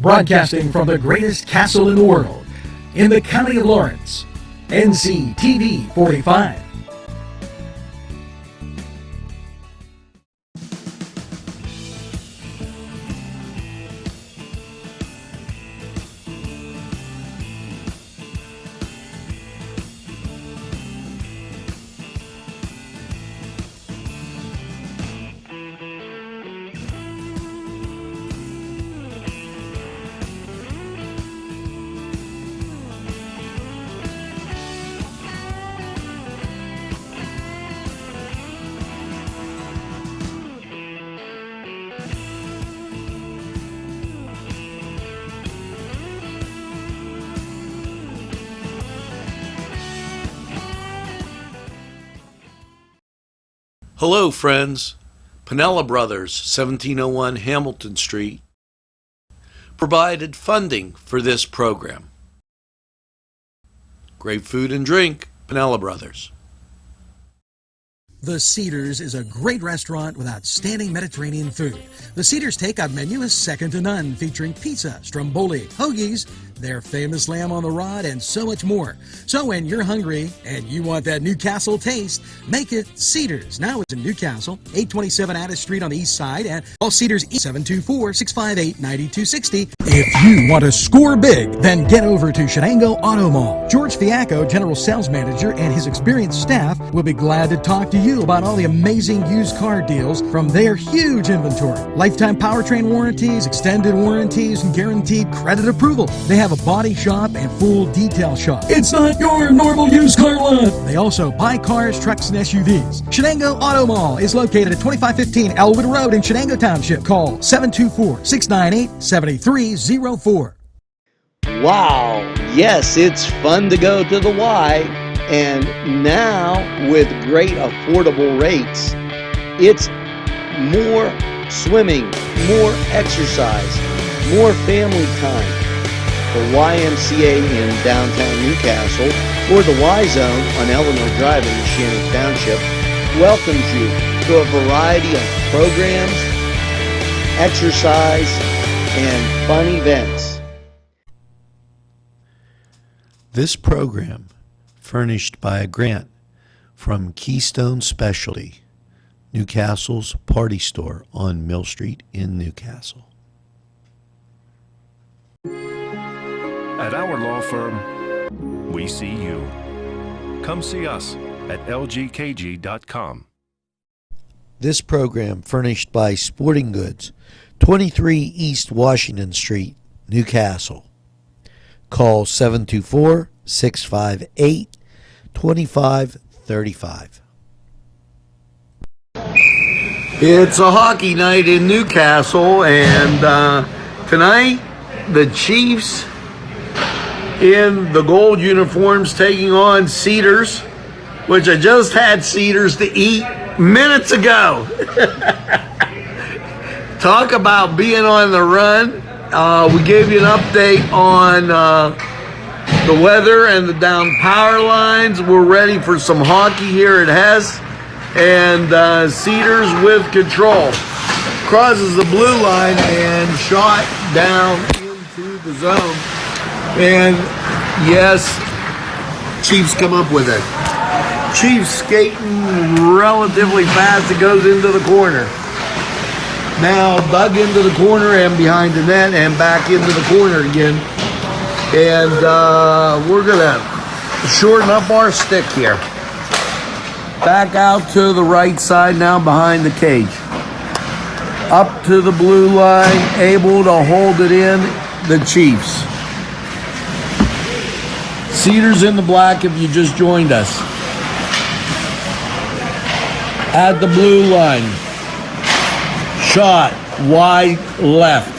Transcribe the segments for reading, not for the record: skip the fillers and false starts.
broadcasting from the greatest castle in the world, in the county of Lawrence, NCTV45. Hello, friends. Pinella Brothers, 1701 Hamilton Street, provided funding for this program. Great food and drink, Pinella Brothers. The Cedars is a great restaurant with outstanding Mediterranean food. The Cedars takeout menu is second to none, featuring pizza, stromboli, hoagies, their famous lamb on the rod, and so much more. So when you're hungry and you want that Newcastle taste, make it Cedars. Now it's in Newcastle, 827 Addis Street on the east side, and call Cedars 724-658-9260. If you want to score big, then get over to Shenango Auto Mall. George Fiacco, General Sales Manager, and his experienced staff will be glad to talk to you about all the amazing used car deals from their huge inventory. Lifetime powertrain warranties, extended warranties, and guaranteed credit approval. They have a body shop and full detail shop. It's not your normal used car lot. They also buy cars, trucks, and SUVs. Shenango Auto Mall is located at 2515 Elwood Road in Shenango Township. Call 724-698-7304. Wow, yes, it's fun to go to the Y, and now with great affordable rates, it's more swimming, more exercise, more family time. The YMCA in downtown Newcastle, or the Y Zone on Eleanor Drive in Shannon Township, welcomes you to a variety of programs, exercise, and fun events. This program, furnished by a grant from Keystone Specialty, Newcastle's party store on Mill Street in Newcastle. At our law firm, we see you. Come see us at lgkg.com. This program furnished by Sporting Goods, 23 East Washington Street, Newcastle. Call 724-658-2535. It's a hockey night in Newcastle, and tonight the Chiefs in the gold uniforms taking on Cedars, which I just had Cedars to eat minutes ago. Talk about being on the run. We gave you an update on the weather and the down power lines. We're ready for some hockey here at Hess, and Cedars with control. Crosses the blue line and shot down into the zone. And yes, Chiefs come up with it. Chiefs skating relatively fast. It goes into the corner. Now dug into the corner and behind the net and back into the corner again. And we're going to shorten up our stick here. Back out to the right side now behind the cage. Up to the blue line, able to hold it in, the Chiefs. Cedars in the black if you just joined us. At the blue line. Shot wide left.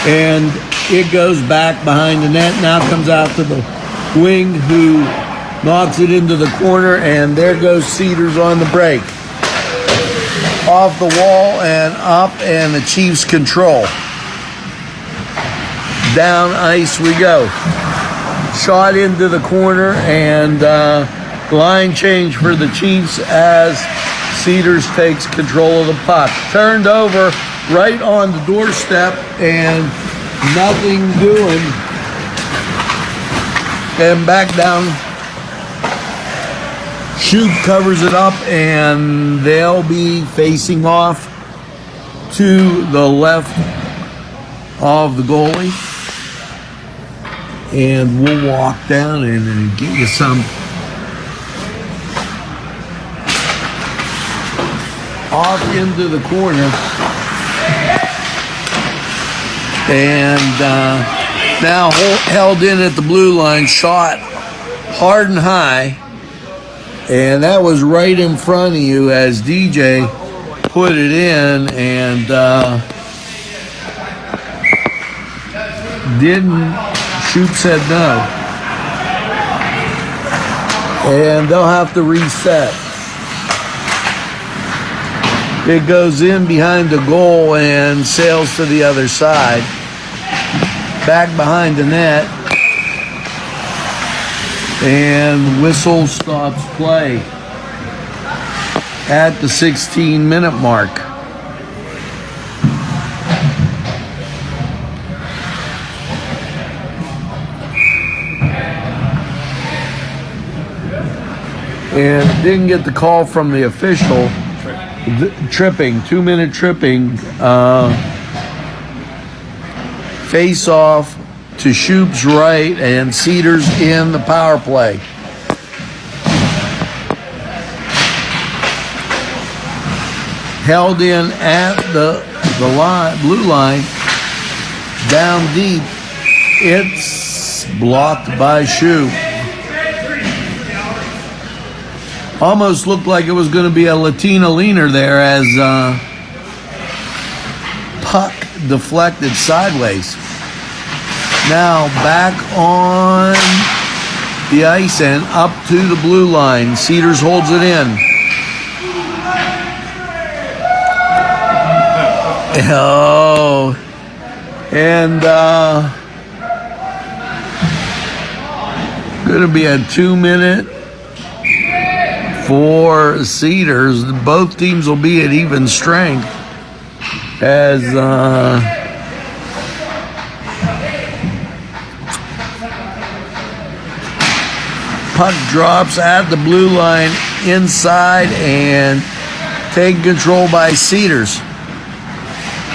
And it goes back behind the net. Now comes out to the wing who knocks it into the corner, and there goes Cedars on the break. Off the wall and up, and the Chiefs control. Down ice we go. Shot into the corner, and line change for the Chiefs as Cedars takes control of the puck. Turned over right on the doorstep, and Nothing doing. And back down. Shoop covers it up, and they'll be facing off to the left of the goalie. And we'll walk down and get you some off into the corner. And now held in at the blue line, shot hard and high. And that was right in front of you as DJ put it in, and Shoop said no. And they'll have to reset. It goes in behind the goal and sails to the other side. Back behind the net. And whistle stops play at the 16-minute mark. And didn't get the call from the official. Tripping, 2-minute tripping. Face off to Shoop's right, and Cedars in the power play. Held in at the blue line, down deep. It's blocked by Shoop. Almost looked like it was going to be a Latina leaner there as puck deflected sideways. Now back on the ice and up to the blue line. Cedars holds it in. Oh, and going to be a 2-minute for Cedars. Both teams will be at even strength as puck drops at the blue line inside and taken control by Cedars.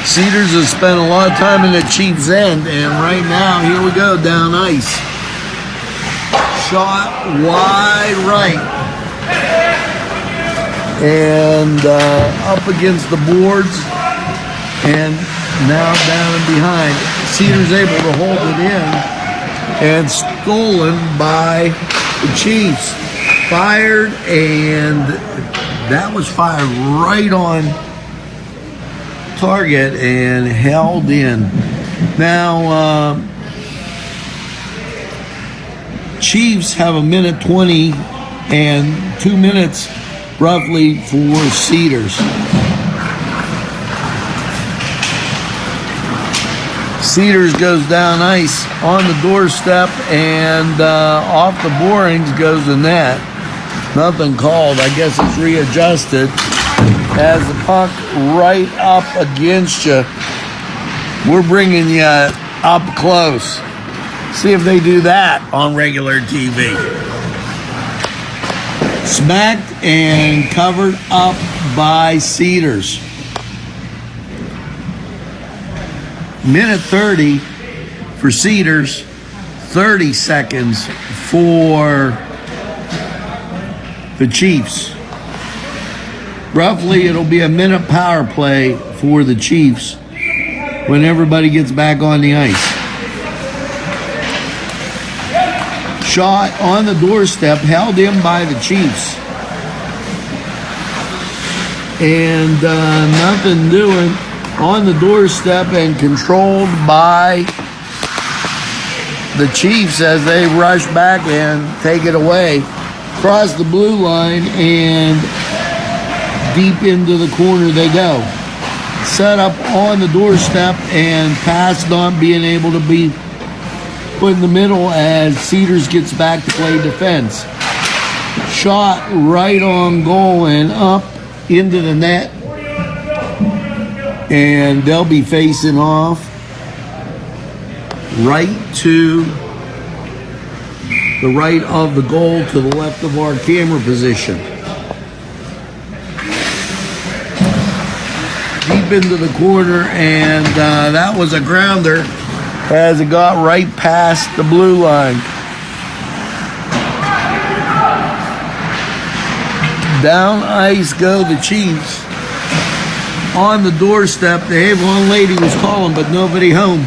Cedars has spent a lot of time in the Chiefs' end, and right now, here we go, down ice. Shot wide right. And up against the boards, and now down and behind. Cedars able to hold it in, and stolen by the Chiefs. Fired, and that was fired right on target and held in. Now, Chiefs have 1:20 and 2 minutes roughly for Cedars. Cedars goes down ice on the doorstep, and off the borings goes the net. Nothing called. I guess it's readjusted. Has the puck right up against you. We're bringing you up close. See if they do that on regular TV. Smacked and covered up by Cedars. 1:30 for Cedars, 30 seconds for the Chiefs. Roughly, it'll be a minute power play for the Chiefs when everybody gets back on the ice. Shot on the doorstep, held in by the Chiefs. And nothing doing on the doorstep and controlled by the Chiefs as they rush back and take it away. Across the blue line and deep into the corner they go. Set up on the doorstep and pass not being able to be put in the middle as Cedars gets back to play defense. Shot right on goal and up into the net. And they'll be facing off right to the right of the goal, to the left of our camera position. Deep into the corner, and that was a grounder as it got right past the blue line. Down ice go the Chiefs. On the doorstep, the Avon lady was calling, but nobody home.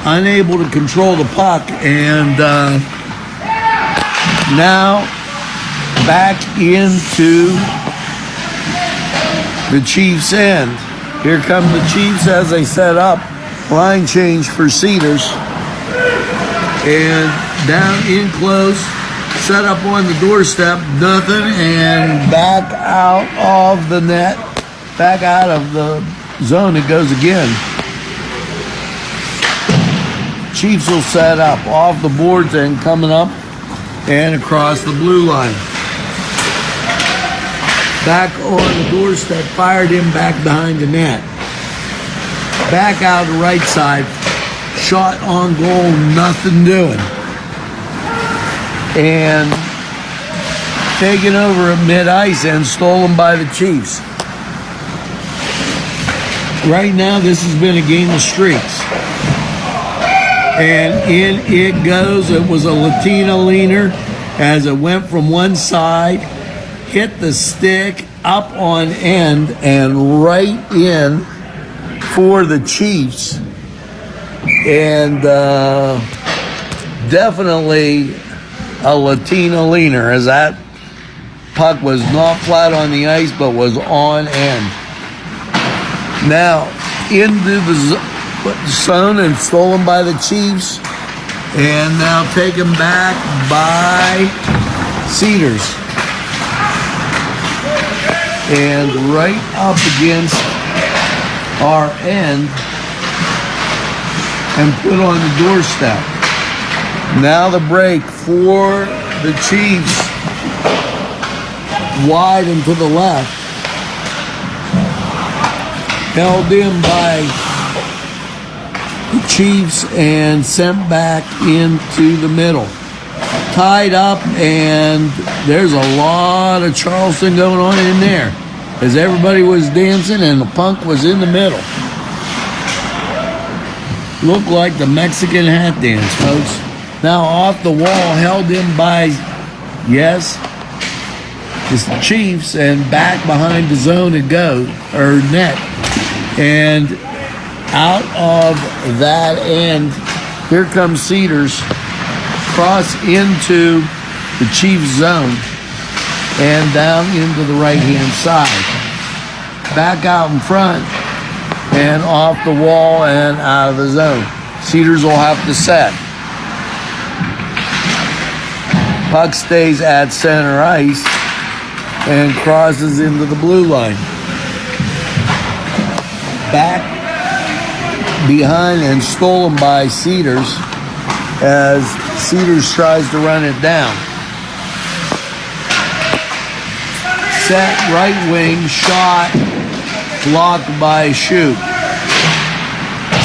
Unable to control the puck, and now back into the Chiefs' end. Here come the Chiefs as they set up. Line change for Cedars. And down in close, set up on the doorstep, nothing, and back out of the net, back out of the zone it goes again. Chiefs will set up off the boards and coming up and across the blue line. Back on the doorstep, fired him back behind the net. Back out the right side, shot on goal, nothing doing. And taken over at mid-ice and stolen by the Chiefs. Right now, this has been a game of streaks. And in it goes. It was a Latina leaner as it went from one side, hit the stick up on end and right in for the Chiefs. And definitely a Latina leaner, as that puck was not flat on the ice but was on end. Now into the zone and stolen by the Chiefs, and now taken back by Cedars, and right up against our end and put on the doorstep. Now the break for the Chiefs, wide and to the left, held in by the Chiefs and sent back into the middle. Tied up, and there's a lot of Charleston going on in there as everybody was dancing and the punk was in the middle. Looked like the Mexican hat dance, folks. Now off the wall, held in by, yes, the Chiefs, and back behind the zone it goes, or net. And out of that end, here comes Cedars, cross into the Chiefs zone and down into the right-hand side. Back out in front and off the wall and out of the zone. Cedars will have to set. Puck stays at center ice and crosses into the blue line. Back behind and stolen by Cedars as Cedars tries to run it down. Set right wing, shot, blocked by Shoot.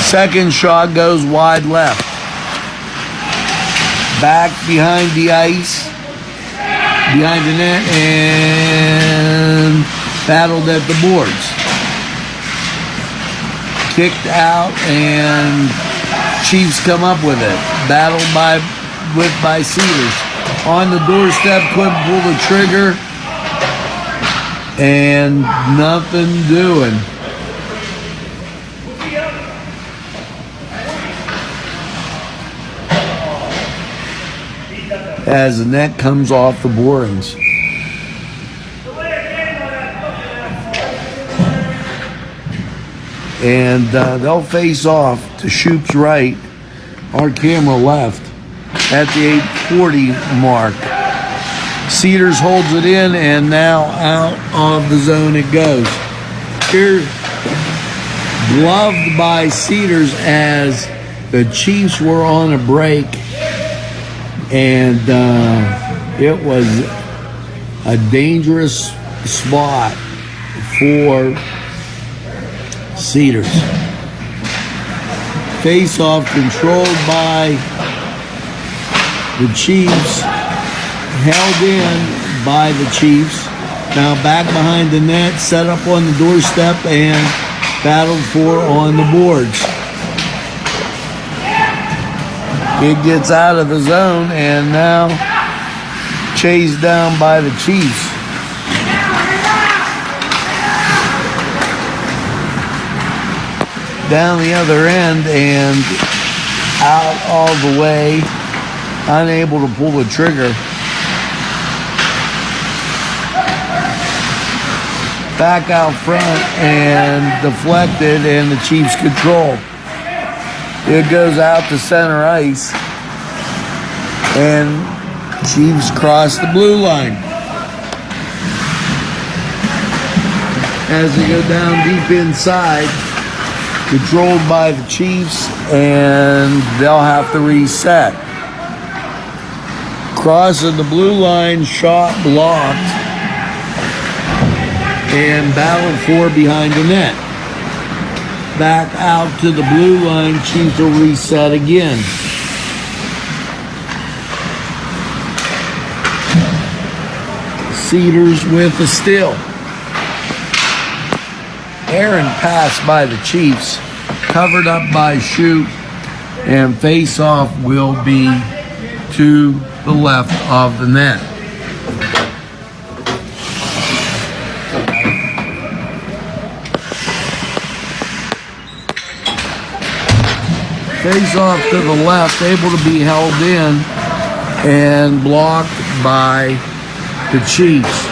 Second shot goes wide left. Back behind the ice, behind the net, and battled at the boards. Kicked out, and Chiefs come up with it. Battled by Cedars. On the doorstep, couldn't pull the trigger, and nothing doing. As the net comes off the boards. And they'll face off to Shoop's right, our camera left, at the 8:40 mark. Cedars holds it in, and now out of the zone it goes. Here, gloved by Cedars as the Chiefs were on a break, and it was a dangerous spot for Cedars. Face-off controlled by the Chiefs, held in by the Chiefs. Now back behind the net, set up on the doorstep, and battled for on the boards. It gets out of the zone and now chased down by the Chiefs. Down the other end and out all the way, unable to pull the trigger. Back out front and deflected, and the Chiefs control. It goes out to center ice, and Chiefs cross the blue line. As they go down deep inside, controlled by the Chiefs, and they'll have to reset. Crossing the blue line, shot blocked, and battled for behind the net. Back out to the blue line, Chiefs will reset again. Cedars with a steal. Aaron pass by the Chiefs, covered up by Shoot, and face-off will be to the left of the net. Face-off to the left, able to be held in and blocked by the Chiefs.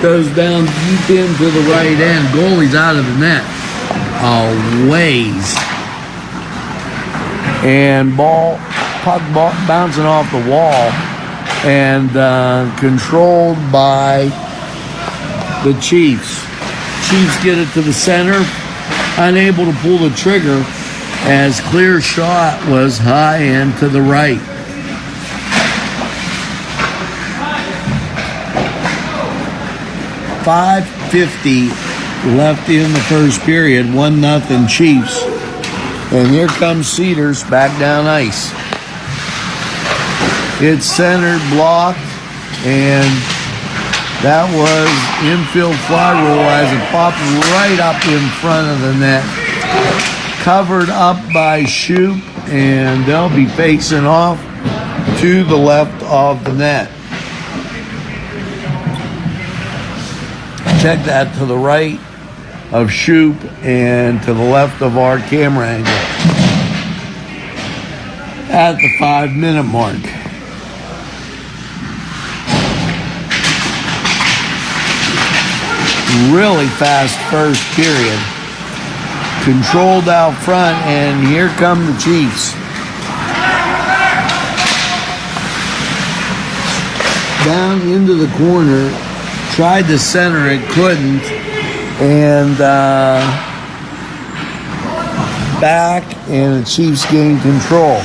Goes down deep into the right end. Goalie's out of the net. A ways. And puck bouncing off the wall and controlled by the Chiefs. Chiefs get it to the center. Unable to pull the trigger as clear shot was high and to the right. .550 left in the first period, 1-0 Chiefs. And here comes Cedars back down ice. It's centered, blocked, and that was infield fly roll as it popped right up in front of the net. Covered up by Shoop, and they'll be facing off to the left of the net. Check that to the right of Shoop and to the left of our camera angle at the 5-minute mark. Really fast first period. Controlled out front, and here come the Chiefs. Down into the corner. Tried to center it, couldn't, and back, and the Chiefs gained control.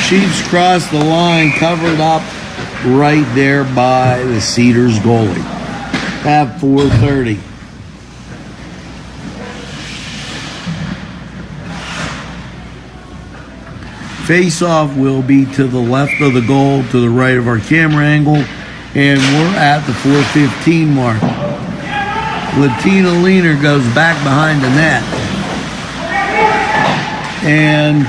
Chiefs crossed the line, covered up right there by the Cedars goalie at 4:30. Face-off will be to the left of the goal, to the right of our camera angle, and we're at the 4:15 mark. Latina Leaner goes back behind the net and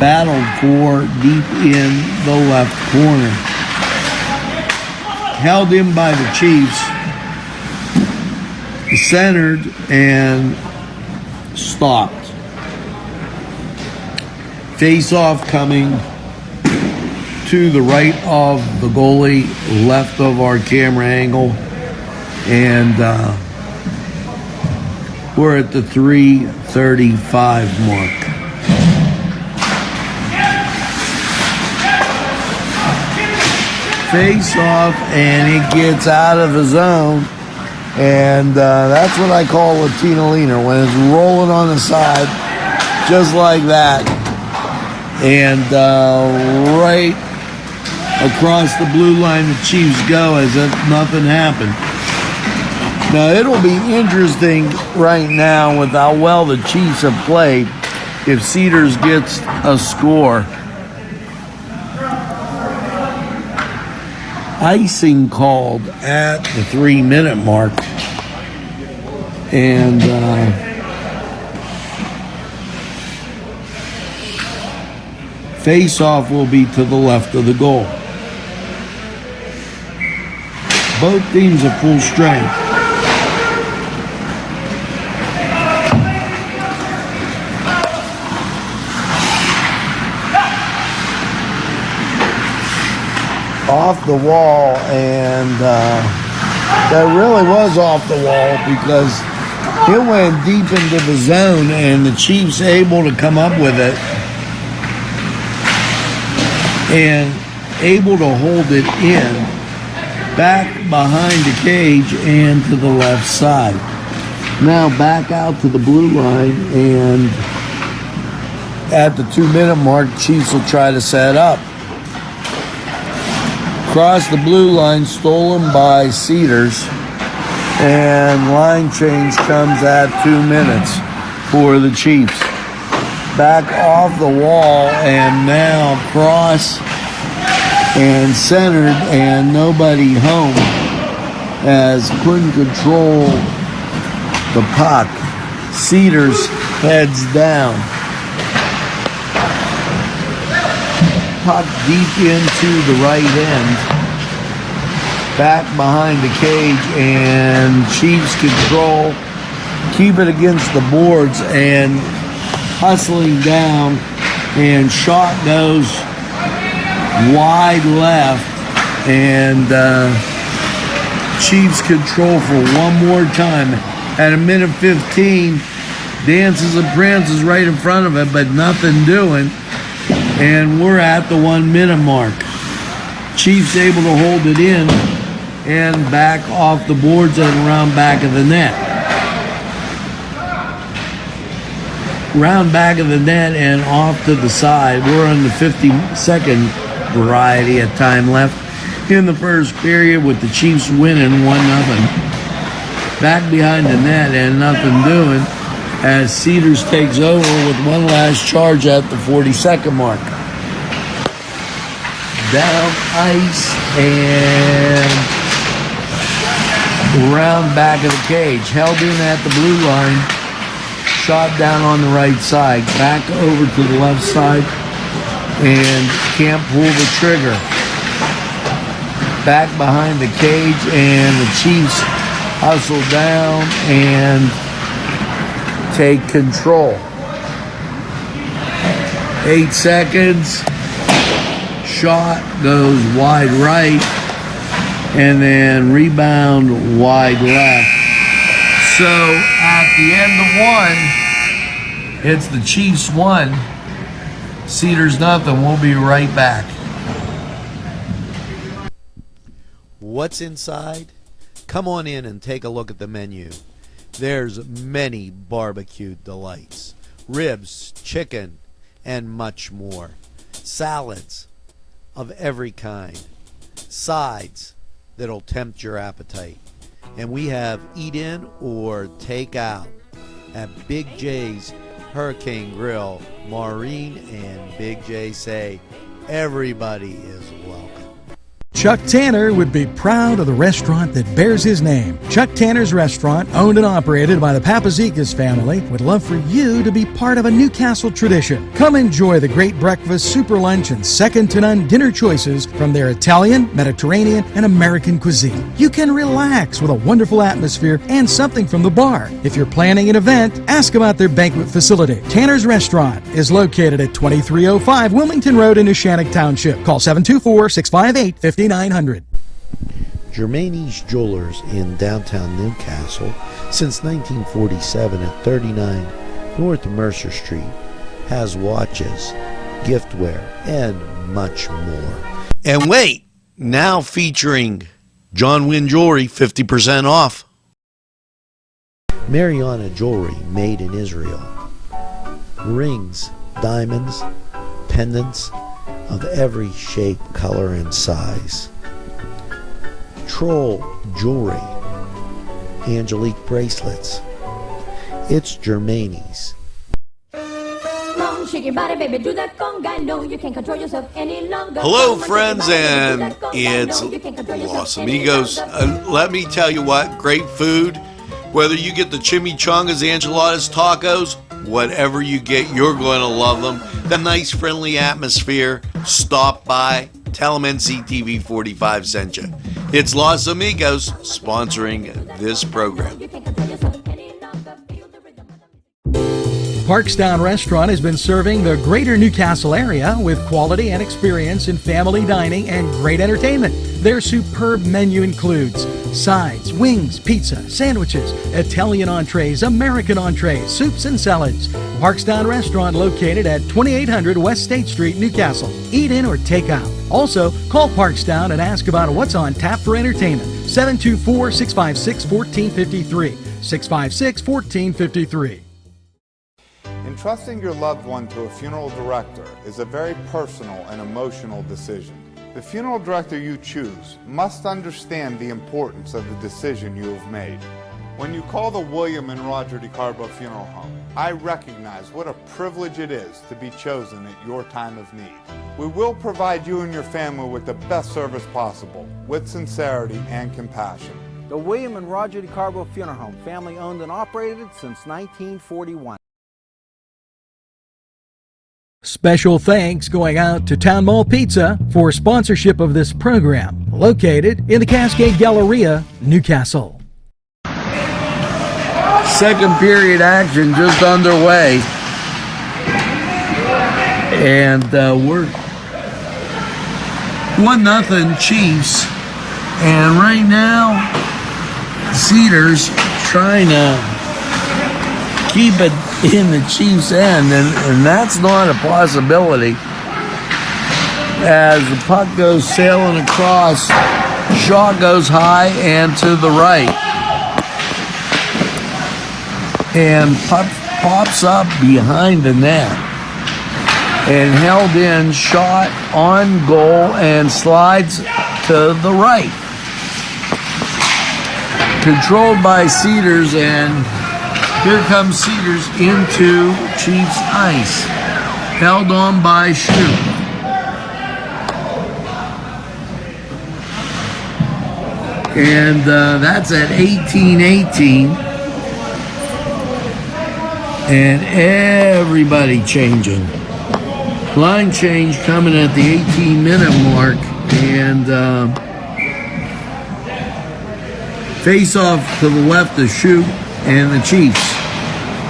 battled for deep in the left corner. Held in by the Chiefs, centered and stopped. Face-off coming to the right of the goalie, left of our camera angle, and we're at the 3:35 mark. Face-off, and it gets out of the zone, and that's what I call Latina Leaner, when it's rolling on the side, just like that. And right across the blue line, the Chiefs go as if nothing happened. Now, it'll be interesting right now with how well the Chiefs have played if Cedars gets a score. Icing called at the 3-minute mark. And face-off will be to the left of the goal. Both teams at full strength. Off the wall, and that really was off the wall because it went deep into the zone and the Chiefs able to come up with it and able to hold it in back behind the cage and to the left side. Now back out to the blue line, and at the 2-minute mark, Chiefs will try to set up. Cross the blue line, stolen by Cedars, and line change comes at 2 minutes for the Chiefs. Back off the wall, and now cross and centered, and nobody home as couldn't control the puck. Cedars heads down. Puck deep into the right end, back behind the cage, and Chiefs control, keep it against the boards, and hustling down, and shot goes wide left, and Chiefs control for one more time. At 1:15, dances and prances right in front of it, but nothing doing. And we're at the 1-minute mark. Chiefs able to hold it in and back off the boards and around back of the net. Round back of the net and off to the side. We're on the 50-second variety of time left in the first period with the Chiefs winning 1-0. Back behind the net and nothing doing as Cedars takes over with one last charge at the 40-second mark. Down ice and round back of the cage. Held in at the blue line. Shot down on the right side. Back over to the left side and can't pull the trigger. Back behind the cage, and the Chiefs hustle down and take control. 8 seconds. Shot goes wide right, and then rebound wide left. So at the end of 1, it's the Chiefs 1, Cedars nothing. We'll be right back. What's inside? Come on in and take a look at the menu. There's many barbecue delights, ribs, chicken, and much more. Salads of every kind, sides that'll tempt your appetite. And we have eat in or take out at Big J's Hurricane Grill. Maureen and Big J say everybody is welcome. Chuck Tanner would be proud of the restaurant that bears his name. Chuck Tanner's Restaurant, owned and operated by the Papazikas family, would love for you to be part of a Newcastle tradition. Come enjoy the great breakfast, super lunch, and second-to-none dinner choices from their Italian, Mediterranean, and American cuisine. You can relax with a wonderful atmosphere and something from the bar. If you're planning an event, ask about their banquet facility. Tanner's Restaurant is located at 2305 Wilmington Road in Neshannock Township. Call 724-658-5900. Germani's Jewelers in downtown Newcastle since 1947 at 39 North Mercer Street has watches, giftware, and much more. And wait, now featuring John Wynn Jewelry, 50% off. Mariana Jewelry, made in Israel. Rings, diamonds, pendants of every shape, color, and size. Troll Jewelry, Angelique bracelets. It's Germani's. Hello, friends, and it's Los Amigos. Let me tell you what, great food. Whether you get the chimichangas, enchiladas, tacos, whatever you get, you're going to love them. The nice, friendly atmosphere. Stop by. Tell them NCTV45 sent you. It's Los Amigos sponsoring this program. Parkstown Restaurant has been serving the greater Newcastle area with quality and experience in family dining and great entertainment. Their superb menu includes sides, wings, pizza, sandwiches, Italian entrees, American entrees, soups and salads. Parkstown Restaurant located at 2800 West State Street, Newcastle. Eat in or take out. Also, call Parkstown and ask about what's on tap for entertainment. 724-656-1453. 656-1453. Entrusting your loved one to a funeral director is a very personal and emotional decision. The funeral director you choose must understand the importance of the decision you have made. When you call the William and Roger DeCarbo Funeral Home, I recognize what a privilege it is to be chosen at your time of need. We will provide you and your family with the best service possible, with sincerity and compassion. The William and Roger DeCarbo Funeral Home, family owned and operated since 1941. Special thanks going out to Town Mall Pizza for sponsorship of this program, located in the Cascade Galleria, Newcastle. Second period action just underway. And we're 1-0 Chiefs. And right now, Cedars trying to keep it in the Chiefs' end, and that's not a possibility. As the puck goes sailing across, shot goes high and to the right. And puck pops up behind the net. And held in, shot on goal, and slides to the right. Controlled by Cedars, and here comes Cedars into Chiefs ice. Held on by Shoup. And that's at 18-18. And everybody changing. Line change coming at the 18-minute mark. And face off to the left of Shoup and the Chiefs.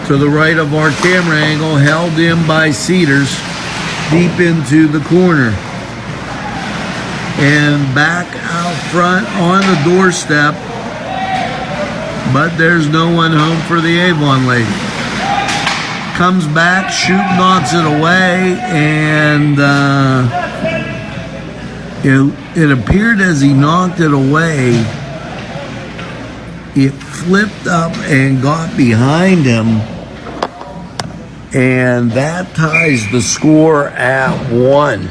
To the right of our camera angle, held in by Cedars, deep into the corner. And back out front on the doorstep, but there's no one home for the Avon lady. Comes back, Shoup knocks it away, and it appeared as he knocked it away, it flipped up and got behind him, and that ties the score at 1.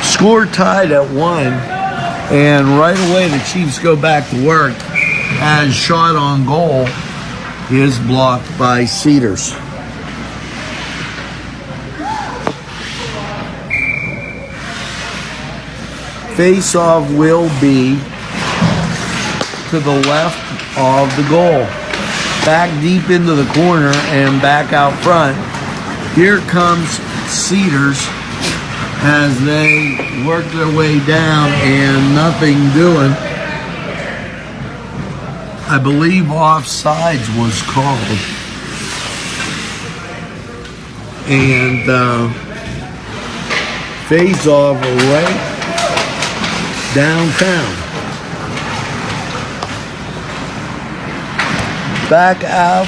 Score tied at 1, and right away the Chiefs go back to work as shot on goal is blocked by Cedars. Face-off will be to the left of the goal. Back deep into the corner and back out front. Here comes Cedars as they work their way down and nothing doing. I believe offsides was called. And face-off right downtown. Back out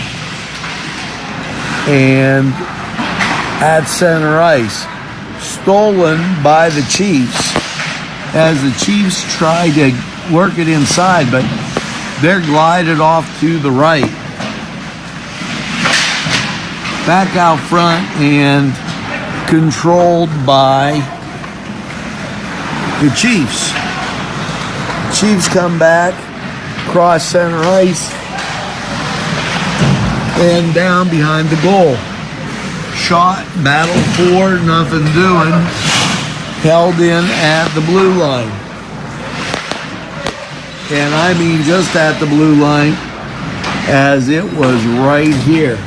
and at center ice. Stolen by the Chiefs as the Chiefs try to work it inside, but they're glided off to the right. Back out front and controlled by the Chiefs. Chiefs come back, cross center ice, and down behind the goal. Shot, battle for, nothing doing. Held in at the blue line. And I mean just at the blue line, as it was right here.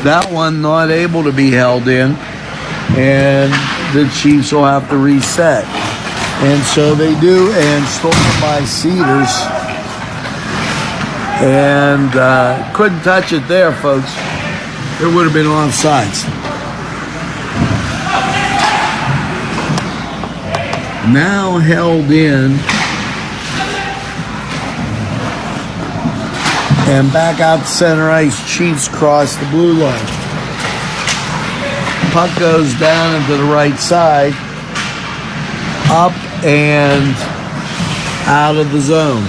That one not able to be held in, and the Chiefs will have to reset. And so they do, and stolen by Cedars. And couldn't touch it there, folks. It would have been offsides. Now held in. And back out to center ice. Chiefs cross the blue line. Puck goes down into the right side. Up and out of the zone.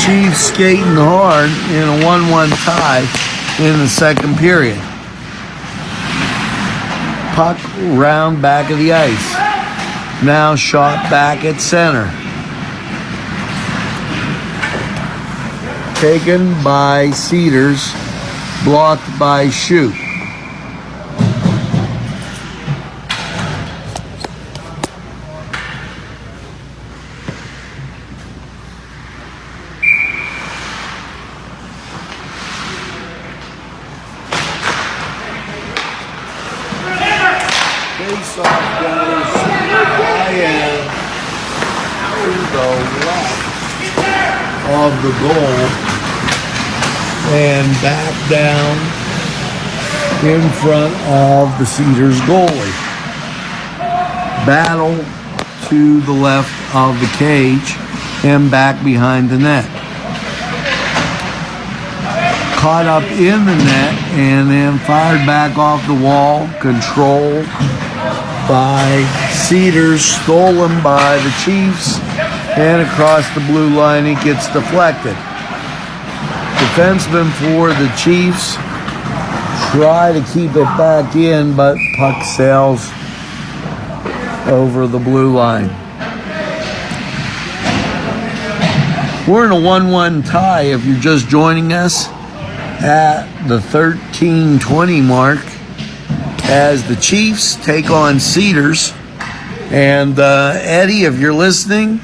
Chiefs skating hard in a 1-1 tie in the second period. Puck round back of the ice. Now shot back at center. Taken by Cedars, blocked by Shoot. Face-off goes high and to the left of the goal. And back down in front of the Cedars goalie. Battle to the left of the cage and back behind the net. Caught up in the net and then fired back off the wall, controlled by Cedars, stolen by the Chiefs, and across the blue line it gets deflected. Defensemen for the Chiefs try to keep it back in, but puck sails over the blue line. We're in a 1-1 tie if you're just joining us at the 13:20 mark as the Chiefs take on Cedars. And Eddie, if you're listening,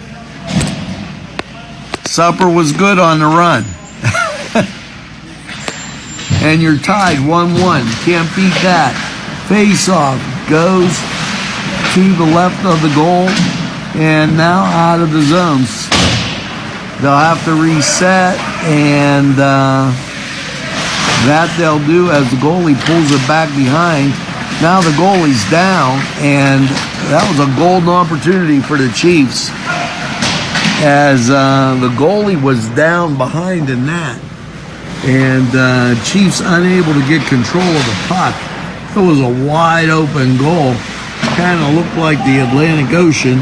supper was good on the run. And you're tied 1-1. Can't beat that. Face-off goes to the left of the goal and now out of the zones. They'll have to reset, and that they'll do as the goalie pulls it back behind. Now the goalie's down, and that was a golden opportunity for the Chiefs as the goalie was down behind the net. And Chiefs unable to get control of the puck. It was a wide open goal. Kind of looked like the Atlantic Ocean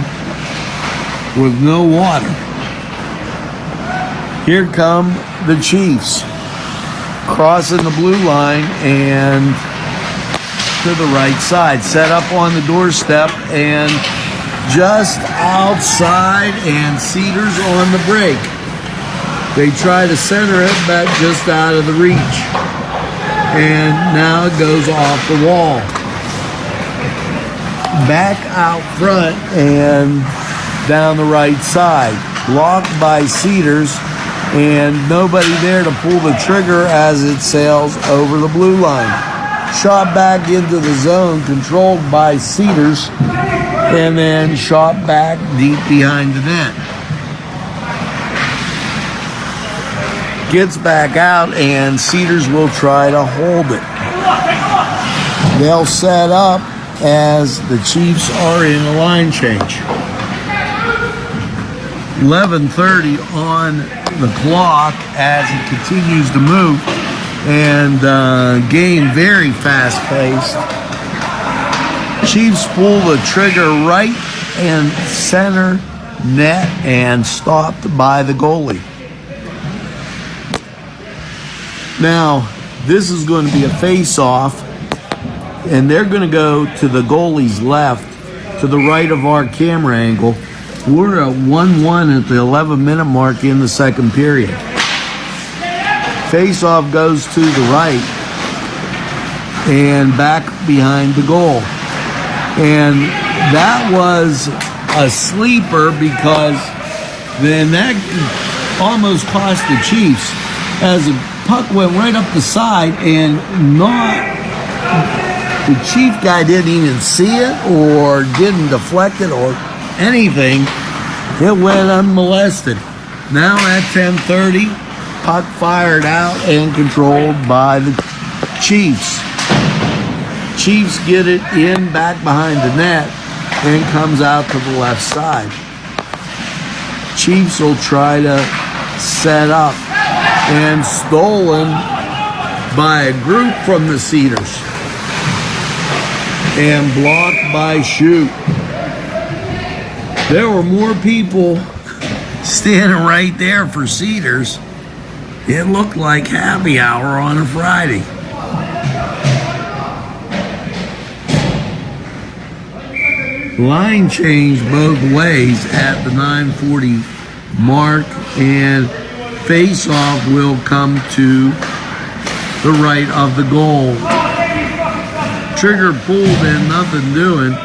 with no water. Here come the Chiefs crossing the blue line and to the right side. Set up on the doorstep and just outside, and Cedars on the break. They try to center it, but just out of the reach. And now it goes off the wall. Back out front and down the right side. Blocked by Cedars, and nobody there to pull the trigger as it sails over the blue line. Shot back into the zone, controlled by Cedars, and then shot back deep behind the net. Gets back out, and Cedars will try to hold it. They'll set up as the Chiefs are in a line change. 11:30 on the clock as it continues to move, and game very fast-paced. Chiefs pull the trigger right in center net and stopped by the goalie. Now, this is going to be a face-off, and they're going to go to the goalie's left, to the right of our camera angle, We're at 1-1 at the 11-minute mark in the second period. Face-off goes to the right and back behind the goal. And that was a sleeper because then that almost cost the Chiefs as the puck went right up the side and the Chief guy didn't even see it or didn't deflect it or anything. It went unmolested. Now at 10:30, puck fired out and controlled by the Chiefs. Chiefs get it in back behind the net and comes out to the left side. Chiefs will try to set up and stolen by a group from the Cedars and blocked by Shoot. There were more people standing right there for Cedars. It looked like happy hour on a Friday. Line change both ways at the 9:40 mark, and face-off will come to the right of the goal. Trigger pulled in, nothing doing.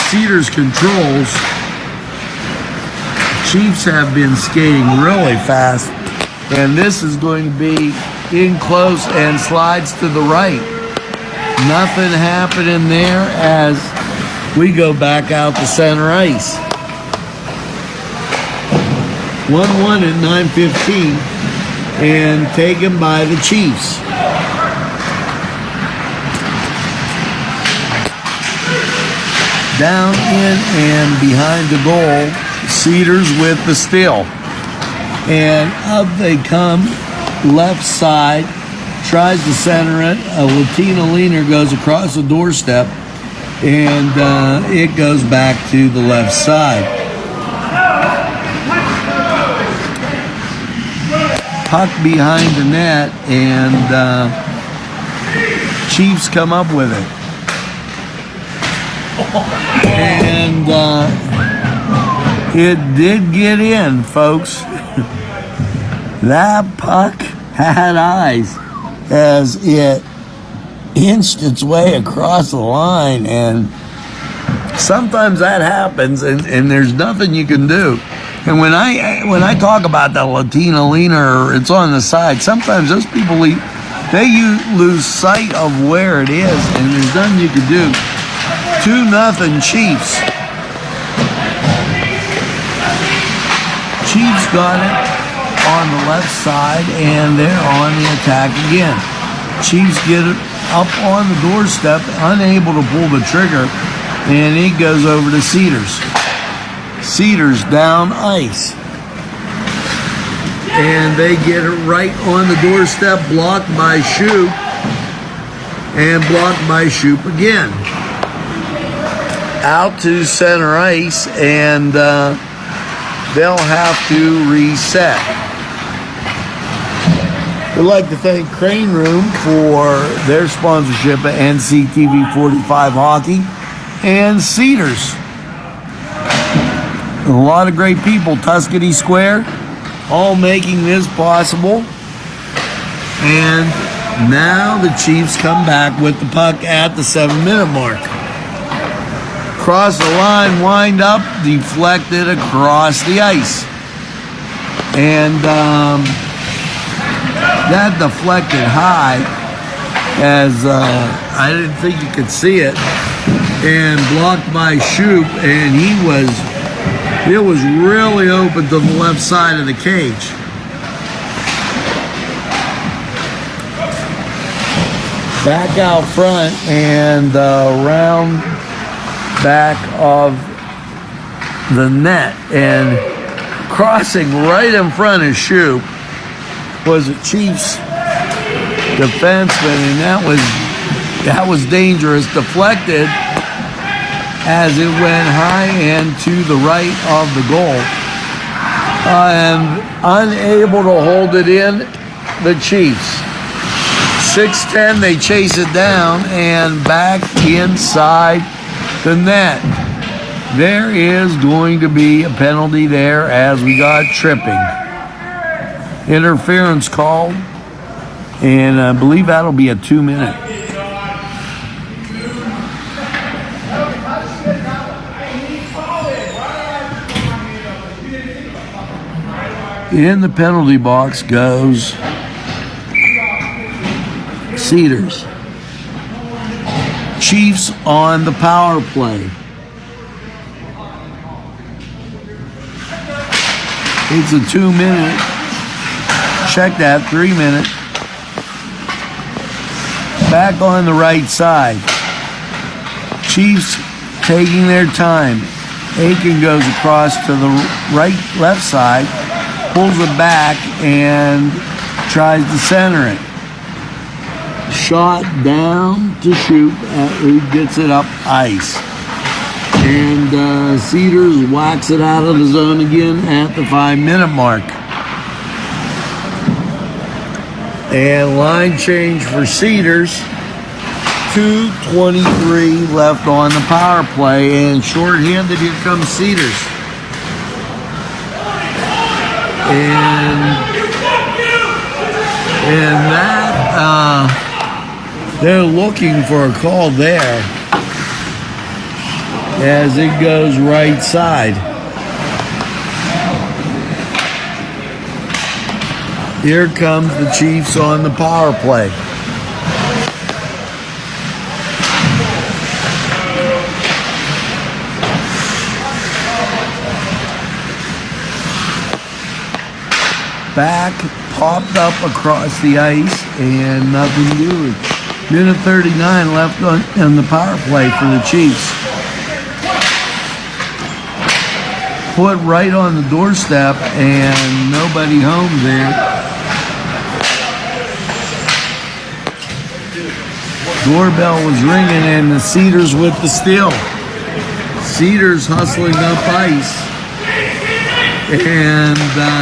Cedars controls. Chiefs have been skating really fast, and this is going to be in close and slides to the right. Nothing happening there as we go back out to center ice. 1-1 at 9:15 and taken by the Chiefs. Down in and behind the goal, Cedars with the steal. And up they come, left side, tries to center it. A Latino leaner goes across the doorstep, and it goes back to the left side. Puck behind the net, and Chiefs come up with it. And it did get in, folks. That puck had eyes as it inched its way across the line, and sometimes that happens, and there's nothing you can do. And when I talk about the Latino leaner, it's on the side. Sometimes those people lose sight of where it is, and there's nothing you can do. 2-0 Chiefs. Chiefs got it on the left side, and they're on the attack again. Chiefs get it up on the doorstep, unable to pull the trigger, and it goes over to Cedars. Cedars down ice. And they get it right on the doorstep, blocked by Shoop, and blocked by Shoop again. Out to center ice, and they'll have to reset. We'd like to thank Crane Room for their sponsorship of NCTV45 Hockey and Cedars. A lot of great people, Tuscany Square, all making this possible. And now the Chiefs come back with the puck at the 7-minute mark. Cross the line, wind up, deflected across the ice. And that deflected high as I didn't think you could see it. And blocked by Shoop, and it was really open to the left side of the cage. Back out front and around back of the net, and crossing right in front of Shoop was a Chiefs defenseman, and that was dangerous. Deflected as it went high and to the right of the goal. And unable to hold it in, the Chiefs. 6-10, they chase it down and back inside the net. There is going to be a penalty there as we got tripping. Interference called, and I believe that'll be a 2-minute. In the penalty box goes Cedars. Chiefs on the power play. It's a 2-minute. Check that, 3-minute. Back on the right side. Chiefs taking their time. Aiken goes across to the left side, pulls it back, and tries to center it. Shot down to shoot, who gets it up ice. And Cedars whacks it out of the zone again at the 5-minute mark. And line change for Cedars. 2:23 left on the power play, and shorthanded, here comes Cedars. And that, they're looking for a call there as it goes right side. Here comes the Chiefs on the power play. Back popped up across the ice and nothing doing. Minute 39 left on the power play for the Chiefs. Put right on the doorstep and nobody home there. Doorbell was ringing and the Cedars with the steal. Cedars hustling up ice and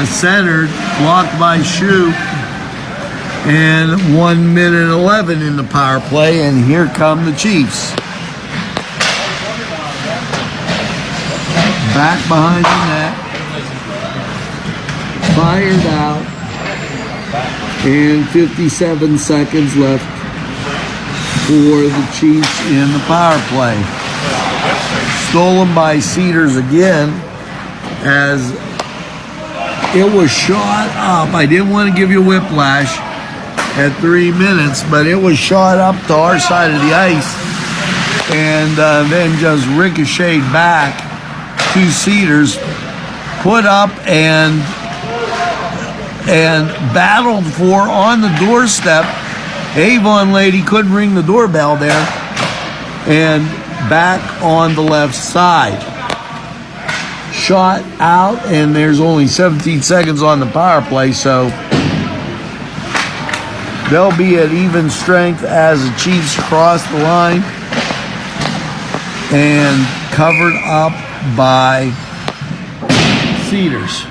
centered, blocked by Shoup, and 1:11 in the power play, and here come the Chiefs. Back behind the net, fired out, and 57 seconds left for the Chiefs in the power play. Stolen by Cedars again, as it was shot up. I didn't want to give you whiplash at 3 minutes, but it was shot up to our side of the ice and then just ricocheted back to Cedars, put up and battled for on the doorstep. Avon lady couldn't ring the doorbell there, and back on the left side. Shot out, and there's only 17 seconds on the power play, so they'll be at even strength as the Chiefs cross the line, and covered up by Cedars.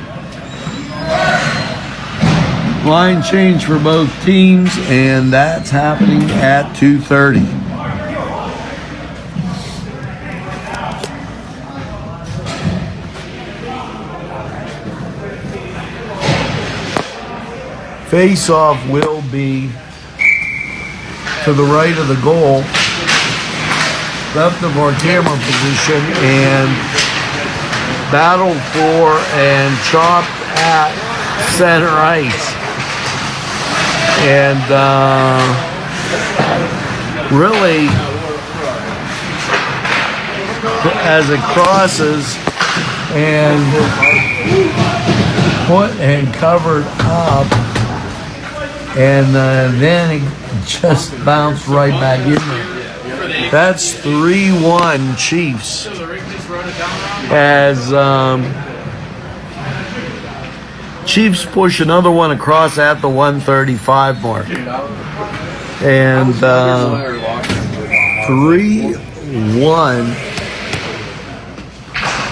Line change for both teams, and that's happening at 2:30. Face-off will be to the right of the goal, left of our camera position, and battled for and chopped at center ice. And really, as it crosses and put and covered up, and then it just bounced right back in there. That's 3-1 Chiefs, as Chiefs push another one across at the 1:35 mark. And 3-1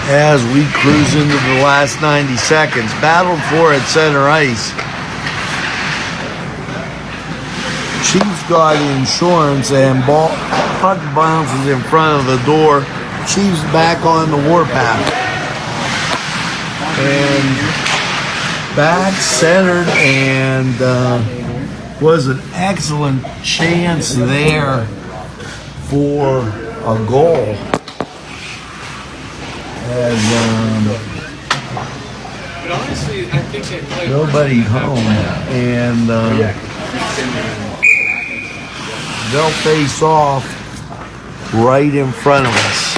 as we cruise into the last 90 seconds. Battled for at center ice. Chiefs got insurance, and puck bounces in front of the door Chiefs back on the warpath. And back centered, and was an excellent chance there for a goal. As nobody home, and they'll face off right in front of us.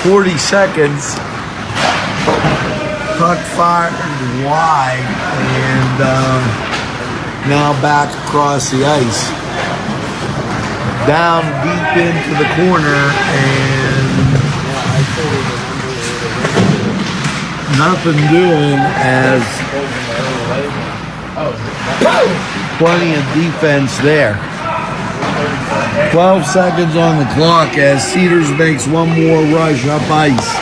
40 seconds, puck fired wide, and now back across the ice. Down deep into the corner, and nothing doing as plenty of defense there. 12 seconds on the clock as Cedars makes one more rush up ice.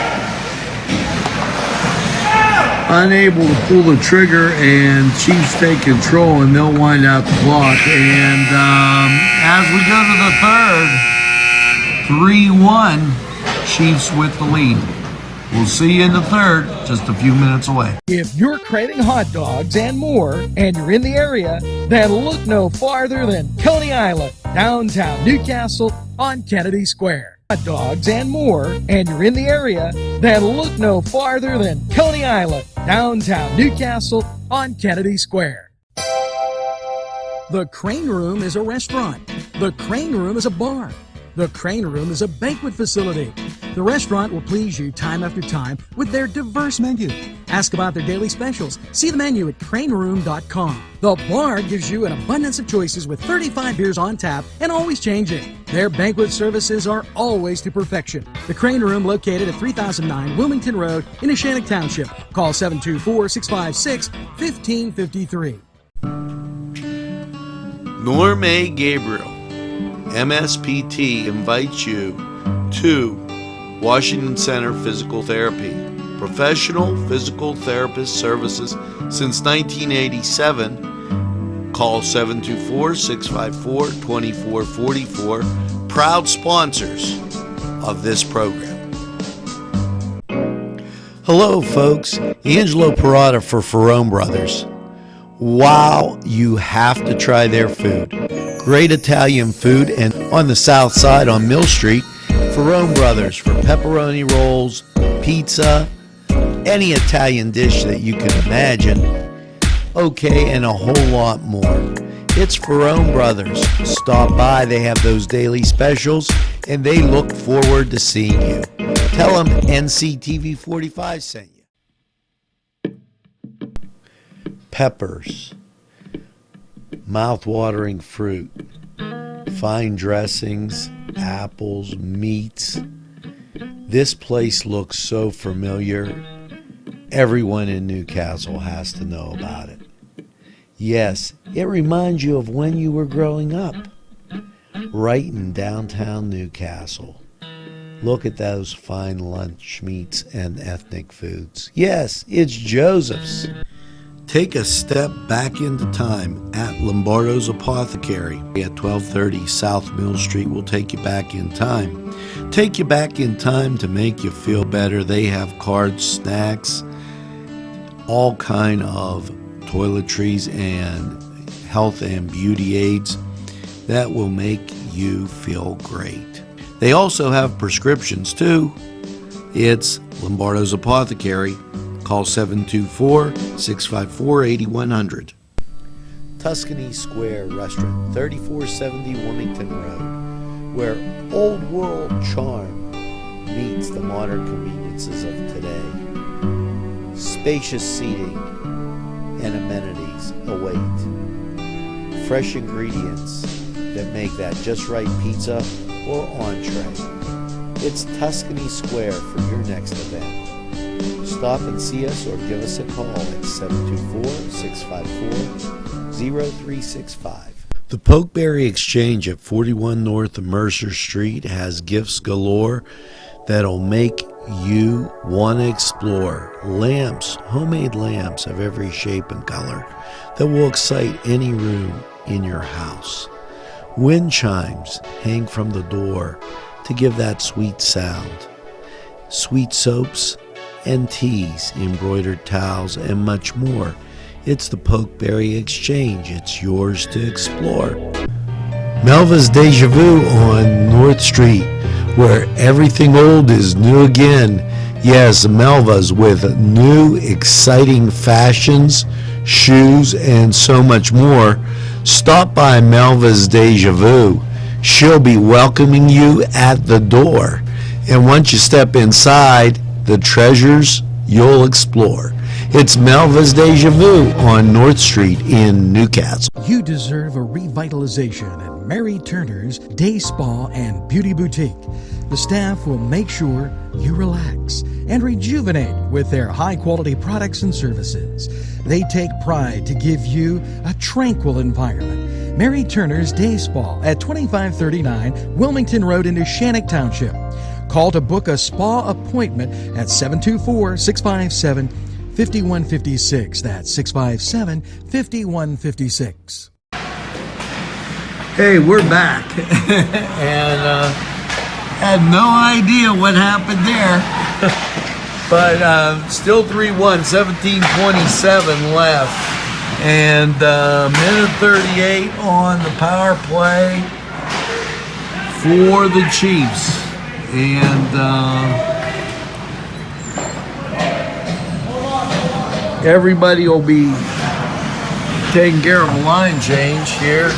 Unable to pull the trigger, and Chiefs take control, and they'll wind out the clock. And as we go to the third, 3-1, Chiefs with the lead. We'll see you in the third, just a few minutes away. If you're craving hot dogs and more, and you're in the area, then look no farther than Coney Island, downtown Newcastle on Kennedy Square. Hot dogs and more, and you're in the area, then look no farther than Coney Island, downtown Newcastle on Kennedy Square. The Crane Room is a restaurant. The Crane Room is a bar. The Crane Room is a banquet facility. The restaurant will please you time after time with their diverse menu. Ask about their daily specials. See the menu at craneroom.com. The bar gives you an abundance of choices with 35 beers on tap and always changing. Their banquet services are always to perfection. The Crane Room, located at 3009 Wilmington Road in Neshannock Township. Call 724-656-1553. Norm A. Gabriel, MSPT, invites you to Washington Center Physical Therapy. Professional physical therapist services since 1987. Call 724-654-2444. Proud sponsors of this program. Hello, folks. Angelo Parada for Ferrone Brothers. Wow, you have to try their food. Great Italian food, and on the south side on Mill Street, Ferrone Brothers for pepperoni rolls, pizza, any Italian dish that you can imagine. Okay, and a whole lot more. It's Ferrone Brothers. Stop by, they have those daily specials, and they look forward to seeing you. Tell them NCTV45 sent you. Peppers, mouth-watering fruit, fine dressings, apples, meats. This place looks so familiar. Everyone in Newcastle has to know about it. Yes, it reminds you of when you were growing up, right in downtown Newcastle. Look at those fine lunch meats and ethnic foods. Yes, it's Joseph's. Take a step back into time at Lombardo's Apothecary at 1230 South Mill Street. Will take you back in time. Take you back in time to make you feel better. They have cards, snacks, all kind of toiletries and health and beauty aids that will make you feel great. They also have prescriptions too. It's Lombardo's Apothecary. Call 724-654-8100. Tuscany Square Restaurant, 3470 Wilmington Road, where old world charm meets the modern conveniences of today. Spacious seating and amenities await. Fresh ingredients that make that just right pizza or entree. It's Tuscany Square for your next event. Stop and see us or give us a call at 724-654-0365. The Pokeberry Exchange at 41 North Mercer Street has gifts galore that'll make you want to explore. Lamps, homemade lamps of every shape and color that will excite any room in your house. Wind chimes hang from the door to give that sweet sound. Sweet soaps and teas, embroidered towels, and much more. It's the Pokeberry Exchange. It's yours to explore. Melva's Deja Vu on North Street, where everything old is new again. Yes, Melva's with new, exciting fashions, shoes, and so much more. Stop by Melva's Deja Vu. She'll be welcoming you at the door. And once you step inside, the treasures you'll explore. It's Melva's Deja Vu on North Street in Newcastle. You deserve a revitalization at Mary Turner's Day Spa and Beauty Boutique. The staff will make sure you relax and rejuvenate with their high-quality products and services. They take pride to give you a tranquil environment. Mary Turner's Day Spa at 2539 Wilmington Road in Shannock Township. Call to book a spa appointment at 724-657-5156. That's 657-5156. Hey, we're back. And had no idea what happened there. But still 3-1, 17:27 left. And minute 38 on the power play for the Chiefs. And everybody will be taking care of a line change here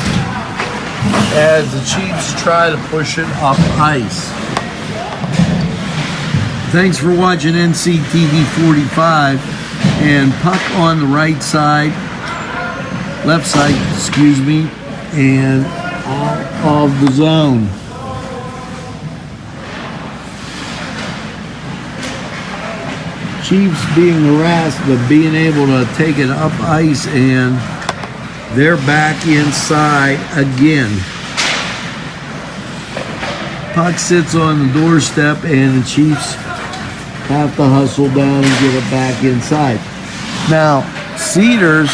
as the Chiefs try to push it up ice. Thanks for watching NCTV45. And puck on the right side, left side, excuse me, and out of the zone. Chiefs being harassed, but being able to take it up ice, and they're back inside again. Puck sits on the doorstep, and the Chiefs have to hustle down and get it back inside. Now, Cedars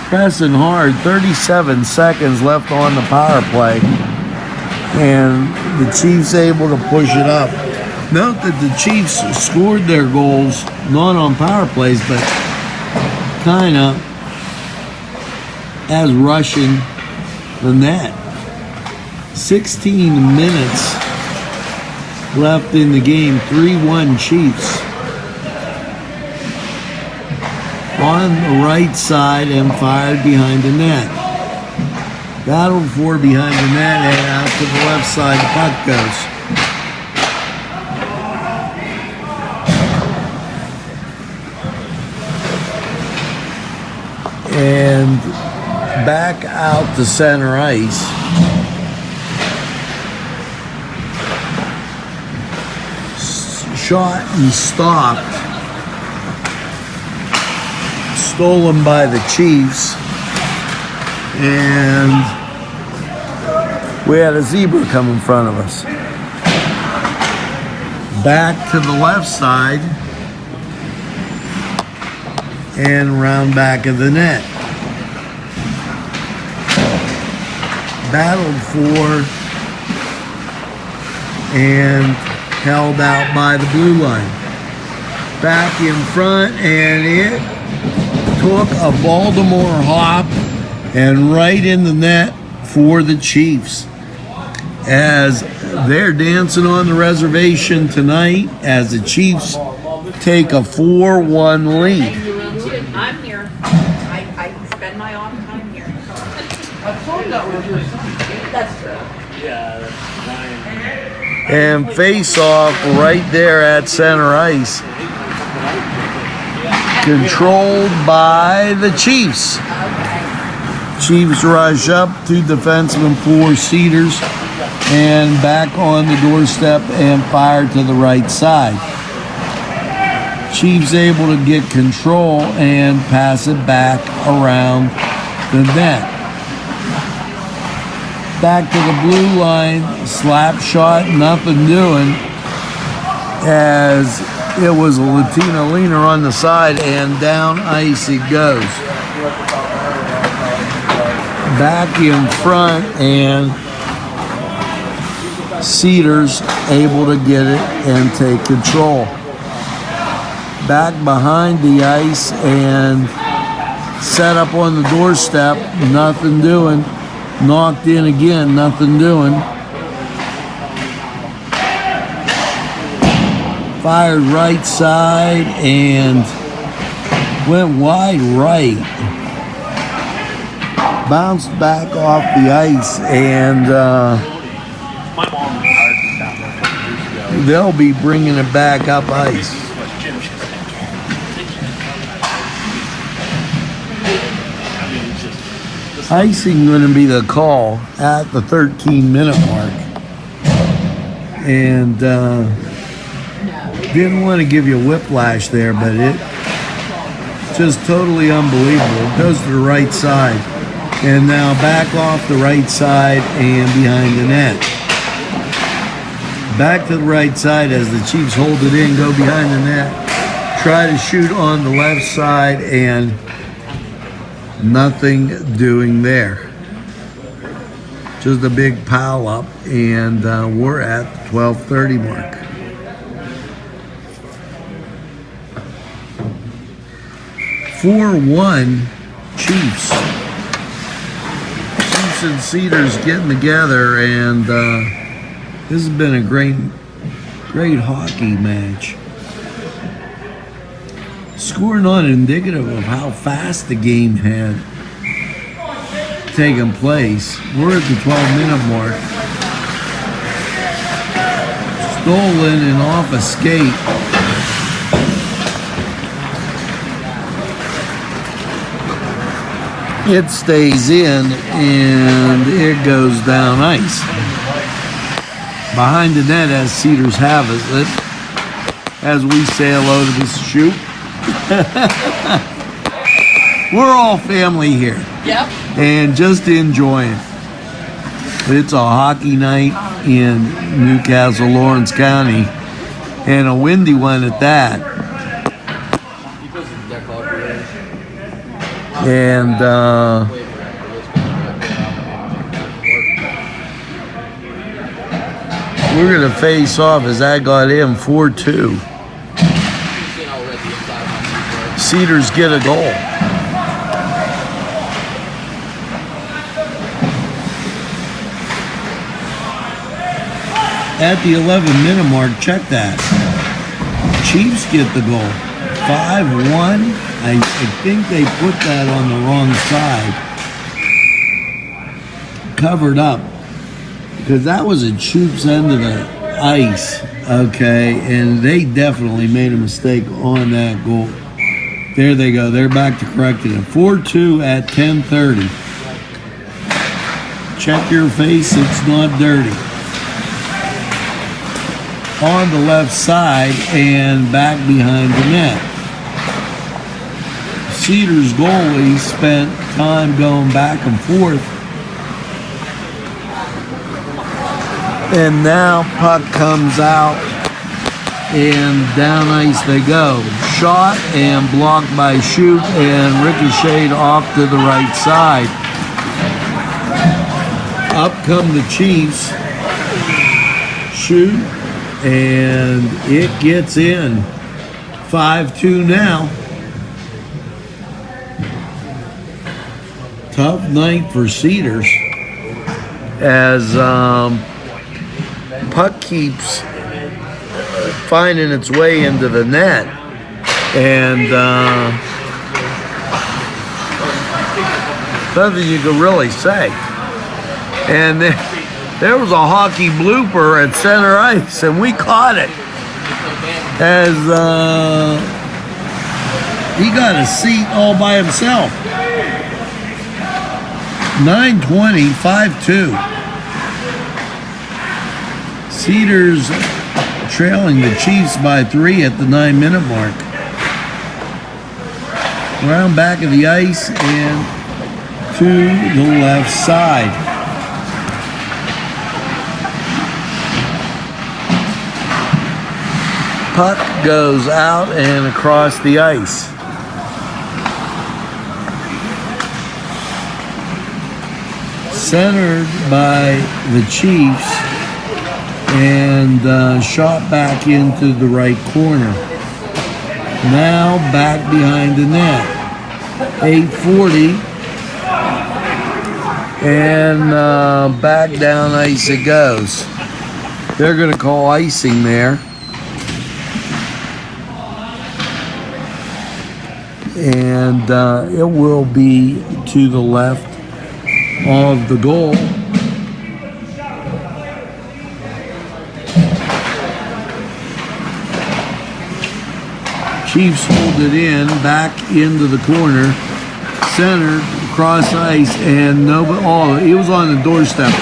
pressing hard, 37 seconds left on the power play, and the Chiefs able to push it up. Note that the Chiefs scored their goals, not on power plays, but kind of as rushing the net. 16 minutes left in the game, 3-1 Chiefs. On the right side and fired behind the net. Battled for behind the net and out to the left side, the puck goes. And back out to center ice. Shot and stopped. Stolen by the Chiefs. And we had a zebra come in front of us. Back to the left side. And round back of the net. Battled for and held out by the blue line. Back in front, and it took a Baltimore hop and right in the net for the Chiefs. As they're dancing on the reservation tonight as the Chiefs take a 4-1 lead. I'm here. I spend my off time here. That's true. And face off right there at center ice. Controlled by the Chiefs. Chiefs rush up to defenseman for Cedars and back on the doorstep and fire to the right side. Chiefs able to get control and pass it back around the net. Back to the blue line, slap shot, nothing doing, as it was a Latina leaner on the side, and down ice it goes. back in front, and Cedars able to get it and take control. Back behind the ice and set up on the doorstep, nothing doing. Knocked in again, nothing doing. Fired right side and went wide right. Bounced back off the ice, and they'll be bringing it back up ice. Icing going to be the call at the 13-minute mark. And didn't want to give you a whiplash there, but it just totally unbelievable. It goes to the right side. And now back off the right side and behind the net. Back to the right side as the Chiefs hold it in, go behind the net. Try to shoot on the left side, and nothing doing there. Just a big pile up, and we're at the 12:30 mark. (4-1) Chiefs. Chiefs and Cedars getting together, and this has been a great hockey match. Score not indicative of how fast the game had taken place. We're at the 12-minute mark. Stolen and off a skate. It stays in, and it goes down ice. Behind the net as Cedars have it, as we say hello to this shoot. We're all family here. Yep. And just enjoying. It's a hockey night in Newcastle, Lawrence County, and a windy one at that. And we're going to face off as that got in 4-2. Cedars get a goal. At the 11-minute mark, check that. Chiefs get the goal. 5-1. I think they put that on the wrong side. Covered up. Because that was a Chiefs end of the ice. Okay, and they definitely made a mistake on that goal. There they go. They're back to correcting it. 4-2 at 10:30. Check your face. It's not dirty. On the left side and back behind the net. Cedars goalie spent time going back and forth. And now puck comes out and down ice they go. Shot and blocked by Shoot and ricocheted off to the right side. Up come the Chiefs. Shoot, and it gets in. 5-2 now. Tough night for Cedars as puck keeps finding its way into the net, and nothing you can really say. And there was a hockey blooper at center ice, and we caught it as he got a seat all by himself. 9:20, 5-2. Cedars trailing the Chiefs by 3 at the 9-minute mark. Round back of the ice and to the left side. Puck goes out and across the ice. centered by the Chiefs and shot back into the right corner. Now back behind the net. 8:40 and back down ice it goes. They're going to call icing there. And it will be to the left of the goal. Chiefs hold it in, back into the corner, centered, cross ice, and nobody. Oh, he was on the doorstep.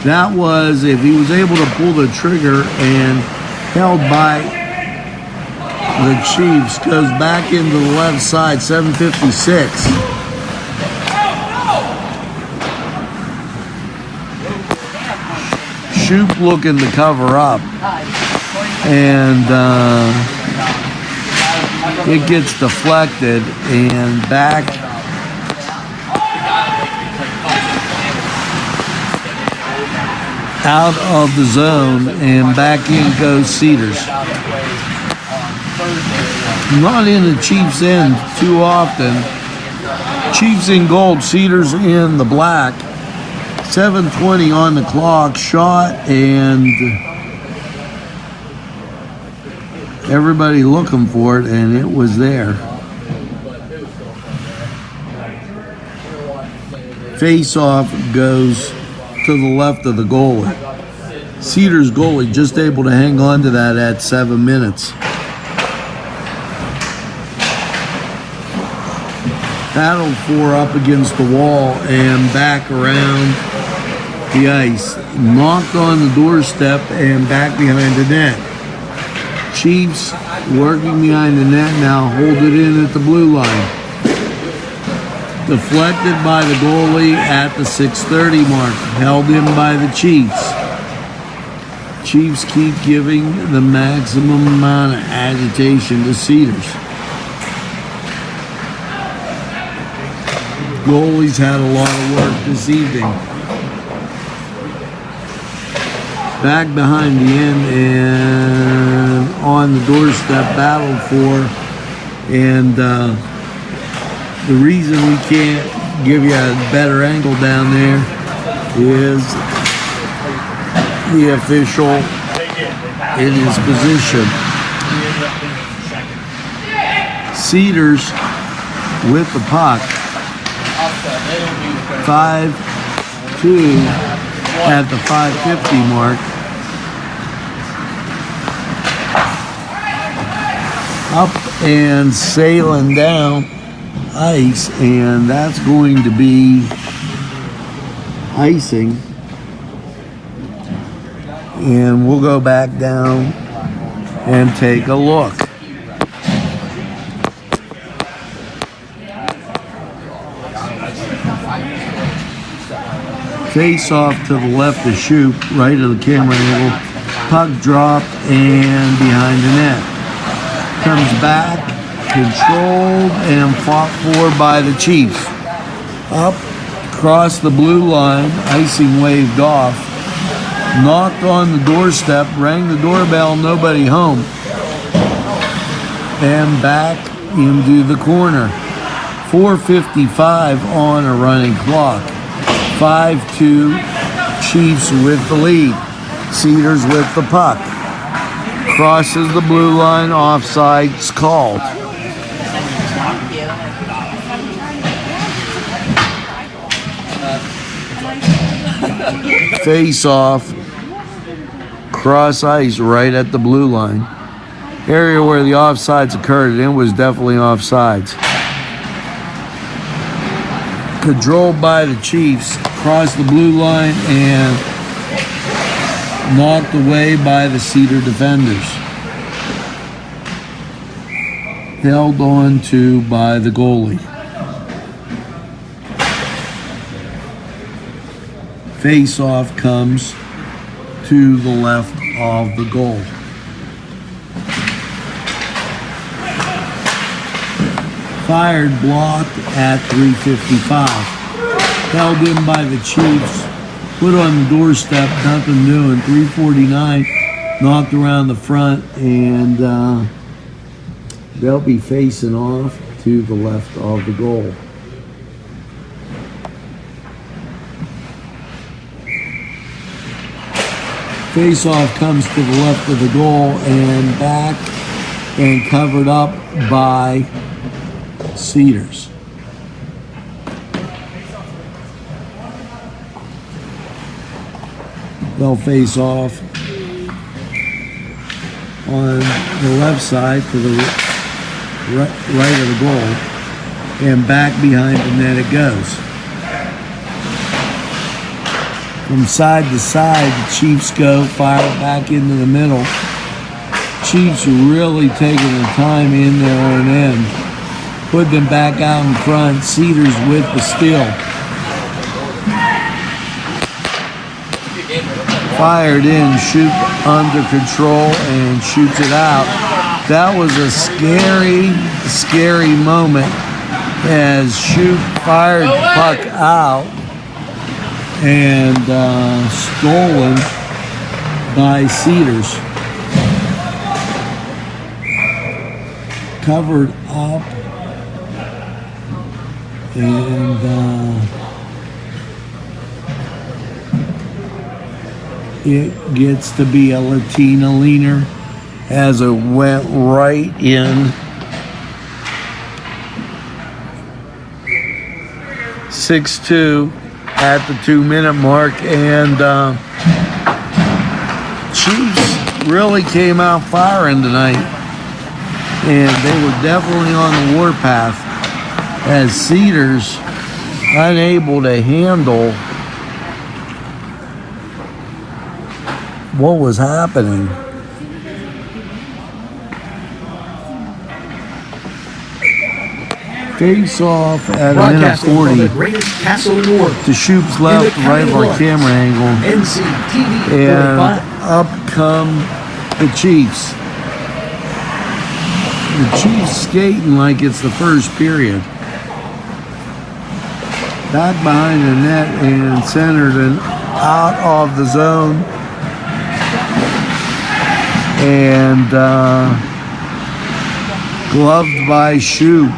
That was, if he was able to pull the trigger and held by the Chiefs, goes back into the left side, 7:56. Shoop looking to cover up, and it gets deflected and back out of the zone, and back in goes Cedars. Not in the Chiefs' end too often. Chiefs in gold, Cedars in the black. 7:20 on the clock, shot, and everybody looking for it, and it was there. Face-off goes to the left of the goalie. Cedars goalie just able to hang on to that at 7 minutes. Battled for up against the wall and back around the ice. Knocked on the doorstep and back behind the net. Chiefs working behind the net now, hold it in at the blue line. Deflected by the goalie at the 6:30 mark. Held in by the Chiefs. Chiefs keep giving the maximum amount of agitation to Cedars. Goalies had a lot of work this evening. Back behind the end and on the doorstep, battled for, and the reason we can't give you a better angle down there is the official in his position. Cedars with the puck. 5-2 at the 5:50 mark. Up and sailing down ice, and that's going to be icing. And we'll go back down and take a look. Face off to the left of Shoop, right of the camera angle. Puck dropped and behind the net. Comes back, controlled and fought for by the Chiefs. Up, across the blue line, icing waved off. Knocked on the doorstep, rang the doorbell, nobody home. And back into the corner. 4:55 on a running clock. 5-2, Chiefs with the lead. Cedars with the puck. Crosses the blue line, offside's called. Face off, cross ice right at the blue line. Area where the offsides occurred, and it was definitely offsides. Controlled by the Chiefs, crossed the blue line and knocked away by the Cedar defenders. Held on to by the goalie. Face-off comes to the left of the goal. Fired, blocked at 3:55. held in by the Chiefs, put on the doorstep, nothing doing. 349, knocked around the front, and they'll be facing off to the left of the goal. Face-off comes to the left of the goal and back and covered up by Cedars. They'll face off on the left side to the right of the goal, and back behind the net it goes. From side to side, the Chiefs go, fire back into the middle. Chiefs are really taking the time in their own end. Put them back out in front. Cedars with the steal. Fired in, shoot under control, and shoots it out. That was a scary moment as Shoot fired the puck out and stolen by Cedars. Covered up, and it gets to be a Latina leaner as it went right in. 6-2 at the 2-minute mark, and Chiefs really came out firing tonight, and they were definitely on the warpath as Cedars unable to handle what was happening. Face off at a minute 40 to Shoop's left, right of our camera angle, NCTV45. and up come the Chiefs. The Chiefs skating like it's the first period. Back behind the net and centered and out of the zone. And gloved by Shoop.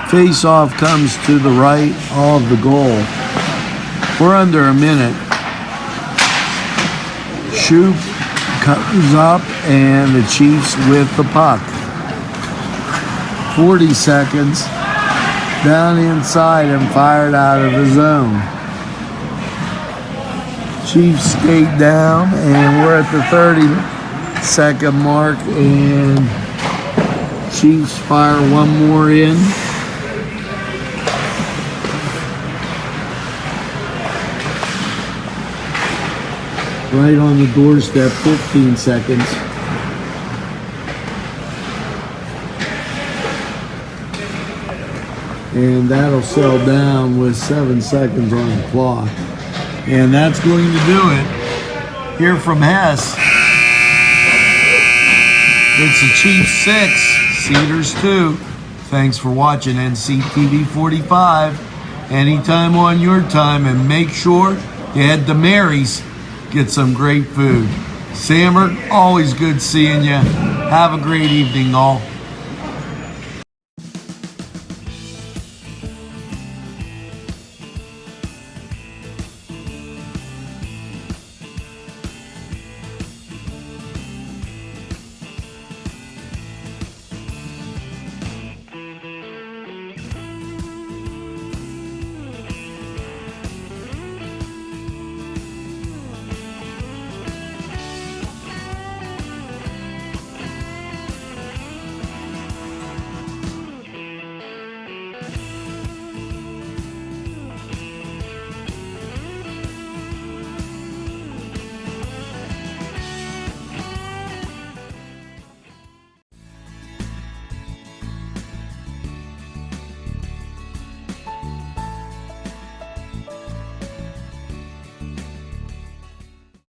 Face-off comes to the right of the goal. We're under a minute. Shoop comes up and the Chiefs with the puck. 40 seconds. Down inside and fired out of the zone. Chiefs skate down and we're at the 30-second mark, and Chiefs fire one more in. Right on the doorstep, 15 seconds. And that'll settle down with 7 seconds on the clock. And that's going to do it. Here from Hess, it's the Chiefs 6, Cedars 2. Thanks for watching NCTV45. Anytime on your time, and make sure you head to Mary's. Get some great food. Sammer, always good seeing you. Have a great evening, all.